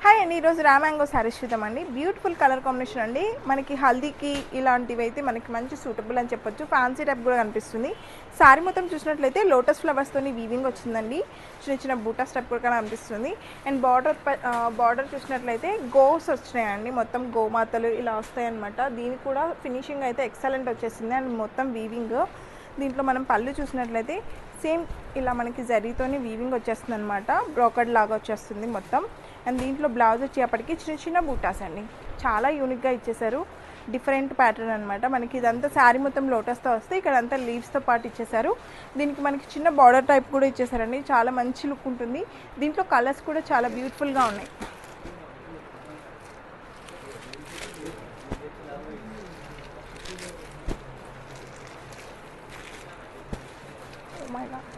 Hi అండి, ఈరోజు రామాంగో శారీస్ చూద్దామండి. బ్యూటిఫుల్ కలర్ కాంబినేషన్ అండి. మనకి హల్దీకి ఇలాంటివి అయితే మనకి మంచి సూటబుల్ అని చెప్పొచ్చు. ఫ్యాన్సీ టైప్ కూడా కనిపిస్తుంది. శారీ మొత్తం చూసినట్లయితే లోటస్ ఫ్లవర్స్తోని వీవింగ్ వచ్చిందండి. చిన్న చిన్న బూటా స్టెప్ కూడా కనిపిస్తుంది. అండ్ బార్డర్ చూసినట్లయితే గోస్ వచ్చినాయండి. మొత్తం గోమాతలు ఇలా వస్తాయి అనమాట. దీనికి కూడా ఫినిషింగ్ అయితే ఎక్సలెంట్ వచ్చేసింది. అండ్ మొత్తం వీవింగ్. దీంట్లో మనం పళ్ళు చూసినట్లయితే సేమ్ ఇలా మనకి జరీతోని వీవింగ్ వచ్చేస్తుంది అనమాట. బ్రోకడ్ లాగా వచ్చేస్తుంది మొత్తం. అండ్ దీంట్లో బ్లౌజ్ వచ్చేప్పటికి చిన్న చిన్న బూటాస్ అండి. చాలా యూనిక్గా ఇచ్చేసారు. డిఫరెంట్ ప్యాటర్న్ అనమాట. మనకి ఇదంతా శారీ మొత్తం లోటస్తో వస్తే ఇక్కడంతా లీవ్స్తో పాటు ఇచ్చేసారు. దీనికి మనకి చిన్న బార్డర్ టైప్ కూడా ఇచ్చేసారండి. చాలా మంచి లుక్ ఉంటుంది. దీంట్లో కలర్స్ కూడా చాలా బ్యూటిఫుల్గా ఉన్నాయి. Oh my God.